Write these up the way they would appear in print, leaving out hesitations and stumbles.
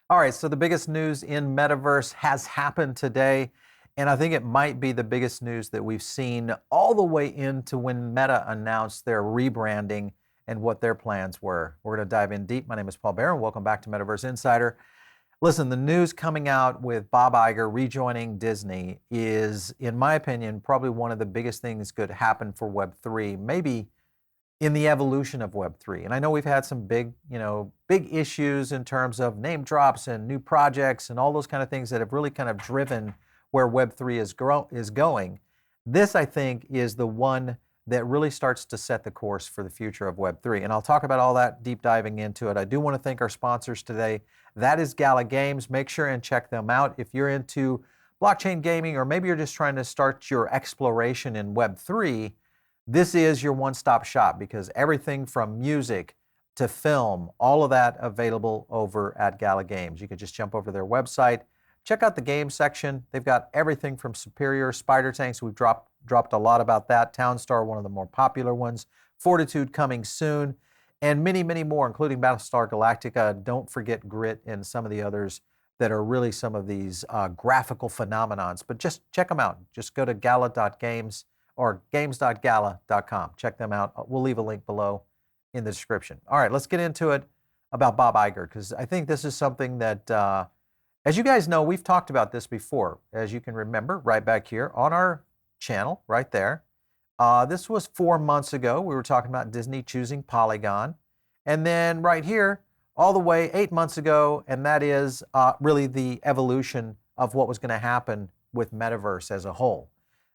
All right, so the biggest news in Metaverse has happened today, and I think it might be the biggest news that we've seen all the way into when Meta announced their rebranding and what their plans were. We're going to dive in deep. My name is Paul Barron. Welcome back to Metaverse Insider. Listen, the news coming out with Bob Iger rejoining Disney is, in my opinion, probably one of the biggest things that could happen for Web3, maybe in the evolution of Web3. And I know we've had some big issues in terms of name drops and new projects and all those kind of things that have really kind of driven where Web3 is going. This, I think, is the one that really starts to set the course for the future of Web3. And I'll talk about all that, deep diving into it. I do want to thank our sponsors today. That is Gala Games. Make sure and check them out. If you're into blockchain gaming, or maybe you're just trying to start your exploration in Web3, this is your one-stop shop, because everything from music to film, all of that available over at Gala Games. You can just jump over to their website, check out the game section. They've got everything from Superior, Spider Tanks. We've dropped a lot about that. Townstar, one of the more popular ones. Fortitude coming soon, and many, many more, including Battlestar Galactica. Don't forget Grit and some of the others that are really some of these graphical phenomenons. But just check them out. Just go to gala.games or games.gala.com. Check them out. We'll leave a link below in the description. All right, let's get into it about Bob Iger, because I think this is something that, as you guys know, we've talked about this before. As you can remember, right back here on our channel, right there. This was 4 months ago. We were talking about Disney choosing Polygon. And then right here, all the way 8 months ago, and that is really the evolution of what was going to happen with Metaverse as a whole.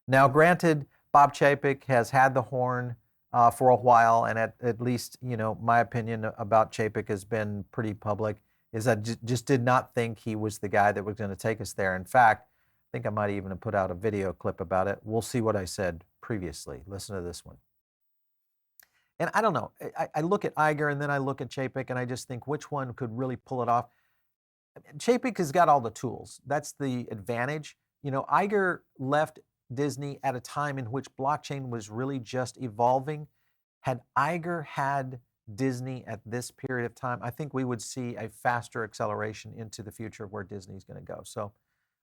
Now, granted, Bob Chapek has had the horn for a while, and at least, my opinion about Chapek has been pretty public, is I just did not think he was the guy that was going to take us there. In fact, I think I might even have put out a video clip about it. We'll see what I said previously. Listen to this one. And I don't know, I look at Iger and then I look at Chapek and I just think which one could really pull it off. Chapek has got all the tools. That's the advantage. Iger left Disney at a time in which blockchain was really just evolving. Had Iger had Disney at this period of time, I think we would see a faster acceleration into the future of where Disney's going to go. So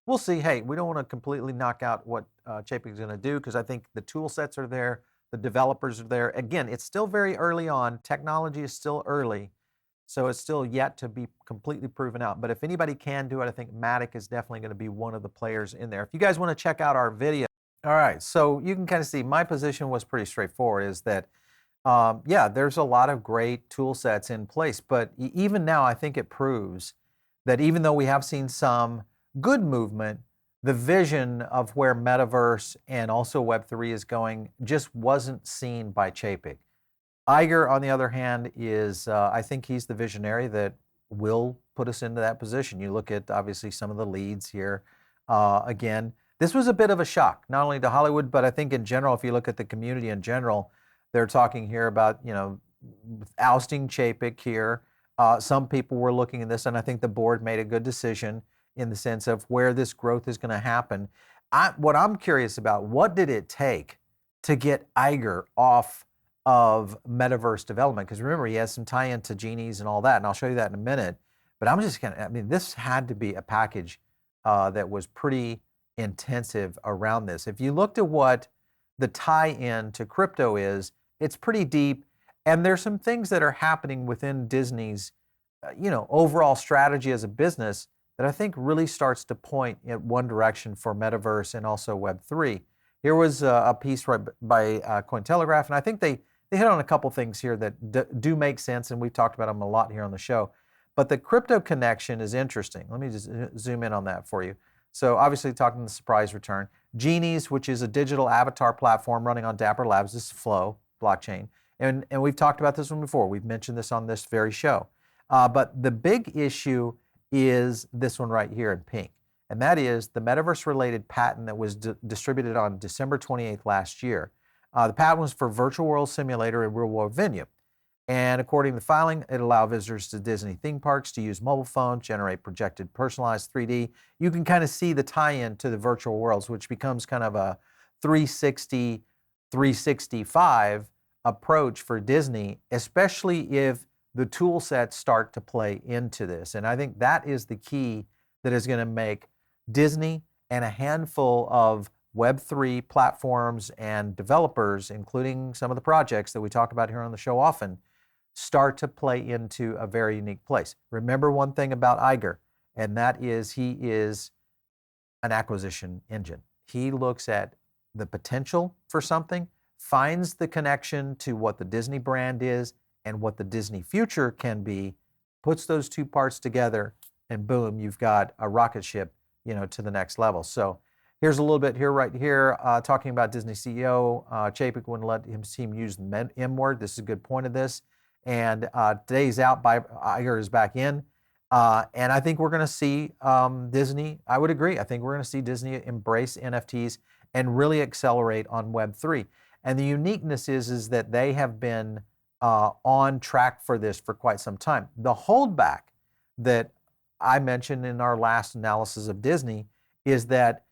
we'll see. Hey, we don't want to completely knock out what Chapek is going to do, because I think the tool sets are there, the developers are there. Again, it's still very early on. Technology is still early, so it's still yet to be completely proven out. But if anybody can do it, I think MATIC is definitely going to be one of the players in there. If you guys want to check out our video. All right, so you can kind of see my position was pretty straightforward, is that, yeah, there's a lot of great tool sets in place, but even now I think it proves that even though we have seen some good movement, the vision of where Metaverse and also Web3 is going just wasn't seen by Chapek. Iger, on the other hand, is, I think he's the visionary that will put us into that position. You look at, obviously, some of the leads here. Again, this was a bit of a shock, not only to Hollywood, but I think in general, if you look at the community in general, they're talking here about, ousting Chapek here. Some people were looking at this, and I think the board made a good decision in the sense of where this growth is going to happen. What I'm curious about, what did it take to get Iger off of Metaverse development? Because remember, he has some tie-in to Genies and all that, and I'll show you that in a minute. But I'm just this had to be a package that was pretty intensive around this. If you looked at what the tie-in to crypto is, it's pretty deep, and there's some things that are happening within Disney's, overall strategy as a business that I think really starts to point in one direction for Metaverse and also Web3. Here was a piece by Cointelegraph, and I think they hit on a couple things here that do make sense, and we've talked about them a lot here on the show. But the crypto connection is interesting. Let me just zoom in on that for you. So obviously talking the surprise return. Genies, which is a digital avatar platform running on Dapper Labs, this is Flow blockchain. And we've talked about this one before. We've mentioned this on this very show. But the big issue is this one right here in pink. And that is the metaverse-related patent that was distributed on December 28th last year. The patent was for virtual world simulator and real world venue. And according to the filing, it allowed visitors to Disney theme parks to use mobile phones, generate projected personalized 3D. You can kind of see the tie-in to the virtual worlds, which becomes kind of a 360, 365 approach for Disney, especially if the tool sets start to play into this. And I think that is the key that is going to make Disney and a handful of Web3 platforms and developers, including some of the projects that we talk about here on the show often, start to play into a very unique place. Remember one thing about Iger, and that is he is an acquisition engine. He looks at the potential for something, finds the connection to what the Disney brand is and what the Disney future can be, puts those two parts together, and boom, you've got a rocket ship, to the next level. So here's a little bit here, right here, talking about Disney CEO. Chapek wouldn't let him use the M word. This is a good point of this. And today's out, by Iger is back in. And I think we're going to see Disney, I would agree, I think we're going to see Disney embrace NFTs and really accelerate on Web3. And the uniqueness is that they have been on track for this for quite some time. The holdback that I mentioned in our last analysis of Disney is that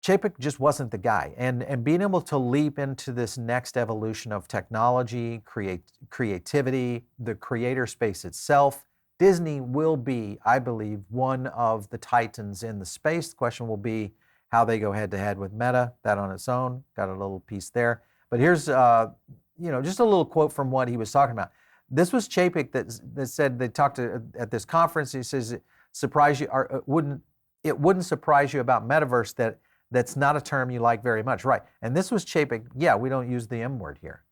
Chapek just wasn't the guy. And being able to leap into this next evolution of technology, creativity, the creator space itself, Disney will be, I believe, one of the titans in the space. The question will be how they go head to head with Meta. That on its own, got a little piece there. But here's, just a little quote from what he was talking about. This was Chapek that said, they talked at this conference. He says, it wouldn't surprise you about metaverse that's not a term you like very much, right? And this was Chapek. Yeah, we don't use the M word here.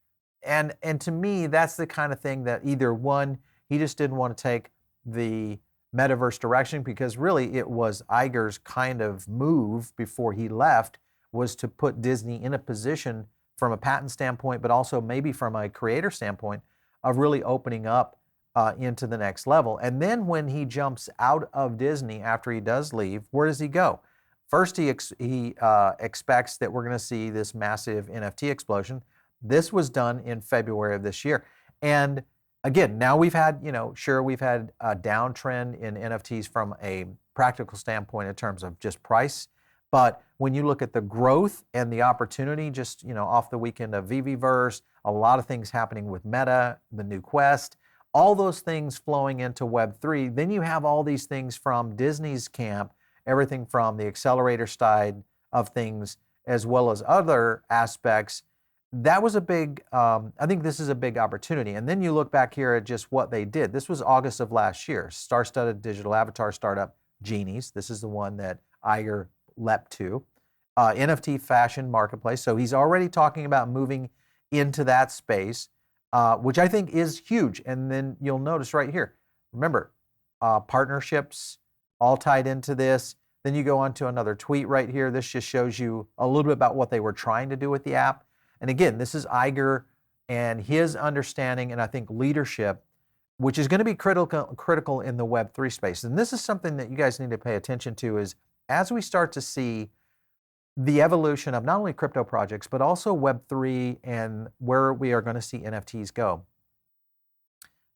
And to me, that's the kind of thing that either one, he just didn't want to take the metaverse direction, because really it was Iger's kind of move before he left, was to put Disney in a position from a patent standpoint, but also maybe from a creator standpoint of really opening up into the next level. And then when he jumps out of Disney after he does leave, where does he go? First, he expects that we're going to see this massive NFT explosion. This was done in February of this year. And again, now we've had, we've had a downtrend in NFTs from a practical standpoint in terms of just price. But when you look at the growth and the opportunity, just, off the weekend of VVverse, a lot of things happening with Meta, the new Quest, all those things flowing into Web3. Then you have all these things from Disney's camp, everything from the accelerator side of things, as well as other aspects. That was a big, I think this is a big opportunity. And then you look back here at just what they did. This was August of last year. Star-studded digital avatar startup, Genies. This is the one that Iger leapt to. NFT fashion marketplace. So he's already talking about moving into that space, which I think is huge. And then you'll notice right here, remember, partnerships all tied into this. Then you go on to another tweet right here. This just shows you a little bit about what they were trying to do with the app. And again, this is Iger and his understanding and I think leadership, which is going to be critical in the Web3 space. And this is something that you guys need to pay attention to, is as we start to see the evolution of not only crypto projects, but also Web3 and where we are going to see NFTs go.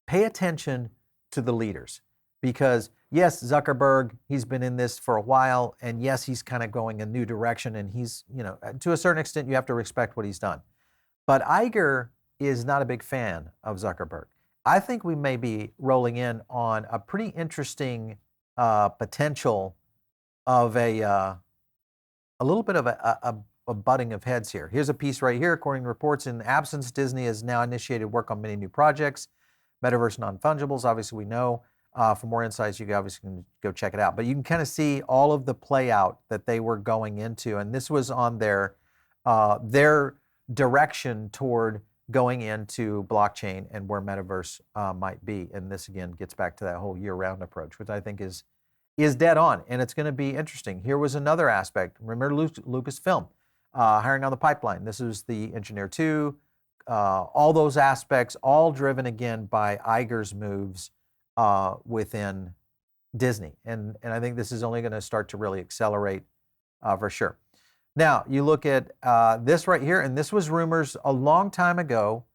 Pay attention to the leaders, because yes, Zuckerberg, he's been in this for a while, and yes, he's kind of going a new direction, and he's, to a certain extent, you have to respect what he's done. But Iger is not a big fan of Zuckerberg. I think we may be rolling in on a pretty interesting potential of a little bit of a butting of heads here. Here's a piece right here. According to reports, in absence, Disney has now initiated work on many new projects. Metaverse non-fungibles, obviously we know. For more insights, you obviously can go check it out. But you can kind of see all of the play out that they were going into. And this was on their direction toward going into blockchain and where Metaverse might be. And this, again, gets back to that whole year-round approach, which I think is dead on. And it's going to be interesting. Here was another aspect. Remember Lucasfilm hiring on the pipeline. This is the Engineer 2. All those aspects, all driven, again, by Iger's moves within Disney. And I think this is only going to start to really accelerate for sure. Now, you look at this right here, and this was rumors a long time ago.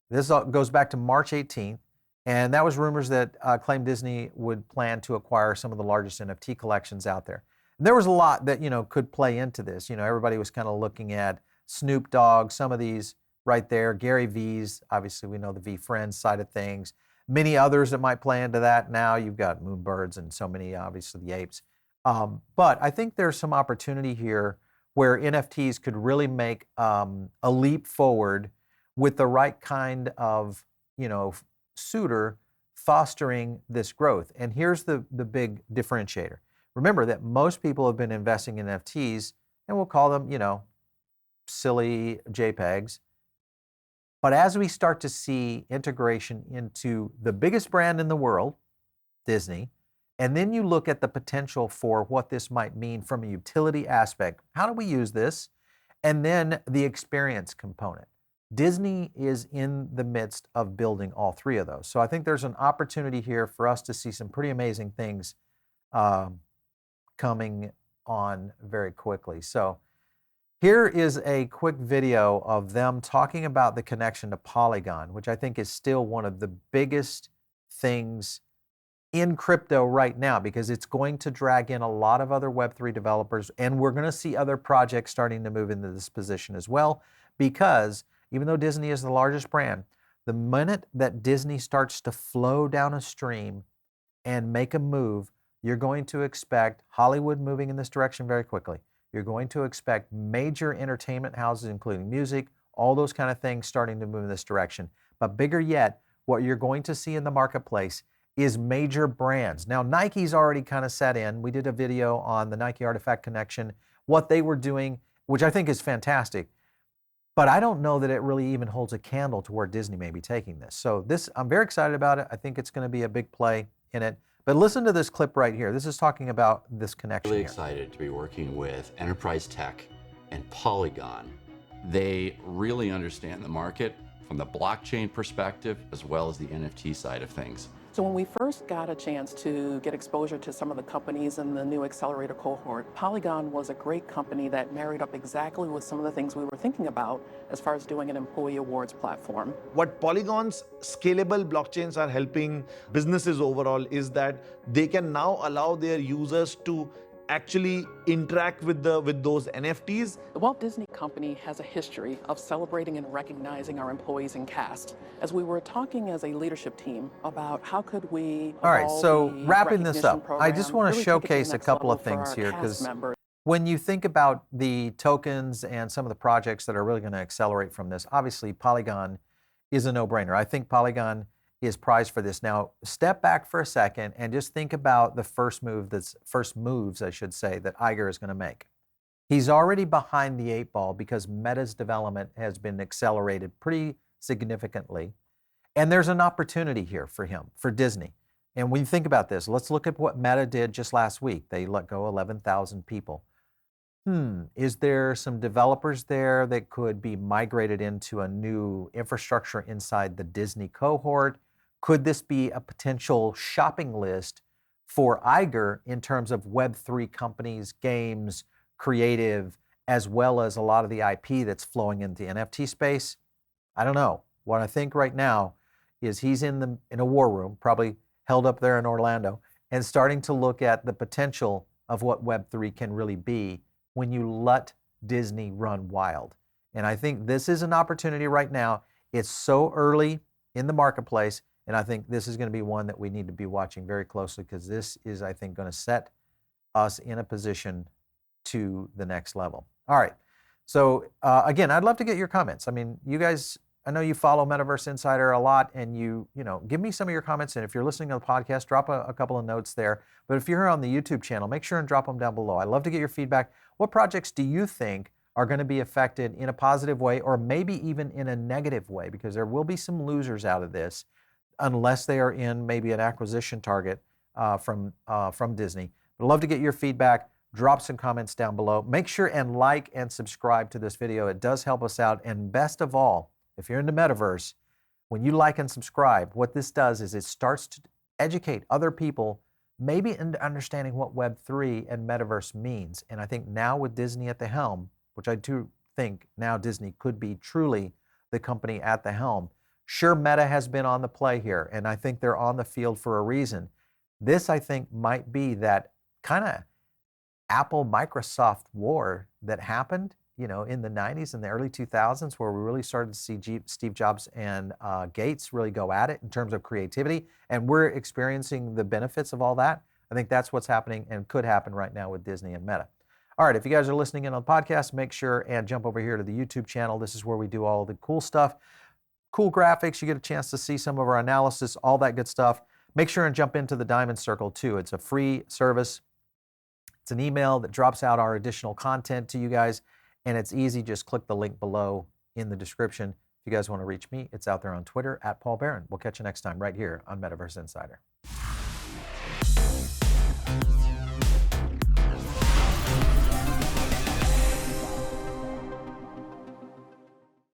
This goes back to March 18th, and that was rumors that claimed Disney would plan to acquire some of the largest NFT collections out there. And there was a lot that, could play into this. Everybody was kind of looking at Snoop Dogg, some of these right there, Gary V's, obviously we know the V Friends side of things. many others that might play into that. Now you've got moonbirds and so many, obviously the apes. But I think there's some opportunity here where NFTs could really make a leap forward with the right kind of, suitor fostering this growth. And here's the big differentiator. Remember that most people have been investing in NFTs, and we'll call them, silly JPEGs. But as we start to see integration into the biggest brand in the world, Disney, and then you look at the potential for what this might mean from a utility aspect. How do we use this? And then the experience component. Disney is in the midst of building all three of those. So I think there's an opportunity here for us to see some pretty amazing things coming on very quickly. So here is a quick video of them talking about the connection to Polygon, which I think is still one of the biggest things in crypto right now, because it's going to drag in a lot of other Web3 developers, and we're going to see other projects starting to move into this position as well, because even though Disney is the largest brand, the minute that Disney starts to flow down a stream and make a move, you're going to expect Hollywood moving in this direction very quickly. You're going to expect major entertainment houses, including music, all those kind of things starting to move in this direction. But bigger yet, what you're going to see in the marketplace is major brands. Now, Nike's already kind of set in. We did a video on the Nike Artifact Connection, what they were doing, which I think is fantastic. But I don't know that it really even holds a candle to where Disney may be taking this. So I'm very excited about it. I think it's going to be a big play in it. But listen to this clip right here. This is talking about this connection Really here. Excited to be working with Enterprise Tech and Polygon. They really understand the market from the blockchain perspective as well as the NFT side of things. So when we first got a chance to get exposure to some of the companies in the new accelerator cohort, Polygon was a great company that married up exactly with some of the things we were thinking about as far as doing an employee awards platform. What Polygon's scalable blockchains are helping businesses overall is that they can now allow their users to actually interact with those NFTs. The Walt Disney Company has a history of celebrating and recognizing our employees and cast. As we were talking as a leadership team about how could we all right, so wrapping this up, I just want to showcase a couple of things here, because when you think about the tokens and some of the projects that are really going to accelerate from this, obviously Polygon is a no-brainer. I think Polygon is prized for this. Now, step back for a second and just think about the first moves, I should say, that Iger is going to make. He's already behind the 8 ball because Meta's development has been accelerated pretty significantly. And there's an opportunity here for him, for Disney. And when you think about this, let's look at what Meta did just last week. They let go 11,000 people. Is there some developers there that could be migrated into a new infrastructure inside the Disney cohort? Could this be a potential shopping list for Iger in terms of Web3 companies, games, creative, as well as a lot of the IP that's flowing into the NFT space? I don't know. What I think right now is he's in a war room, probably held up there in Orlando, and starting to look at the potential of what Web3 can really be when you let Disney run wild. And I think this is an opportunity right now. It's so early in the marketplace, and I think this is going to be one that we need to be watching very closely, because this is, I think, going to set us in a position to the next level. All right. So again, I'd love to get your comments. I mean, you guys, I know you follow Metaverse Insider a lot, and you give me some of your comments. And if you're listening to the podcast, drop a couple of notes there. But if you're here on the YouTube channel, make sure and drop them down below. I'd love to get your feedback. What projects do you think are going to be affected in a positive way, or maybe even in a negative way? Because there will be some losers out of this, unless they are in maybe an acquisition target from Disney. I'd love to get your feedback. Drop some comments down below. Make sure and like and subscribe to this video. It does help us out. And best of all, if you're into Metaverse, when you like and subscribe, what this does is it starts to educate other people, maybe into understanding what Web3 and Metaverse means. And I think now with Disney at the helm, which I do think now Disney could be truly the company at the helm. Sure, Meta has been on the play here, and I think they're on the field for a reason. This, I think, might be that kind of Apple-Microsoft war that happened in the 90s and the early 2000s, where we really started to see Steve Jobs and Gates really go at it in terms of creativity, and we're experiencing the benefits of all that. I think that's what's happening and could happen right now with Disney and Meta. All right, if you guys are listening in on the podcast, make sure and jump over here to the YouTube channel. This is where we do all the cool stuff, cool graphics. You get a chance to see some of our analysis, all that good stuff. Make sure and jump into the Diamond Circle too. It's a free service. It's an email that drops out our additional content to you guys, and it's easy. Just click the link below in the description. If you guys want to reach me, it's out there on Twitter @PaulBaron. We'll catch you next time right here on Metaverse Insider.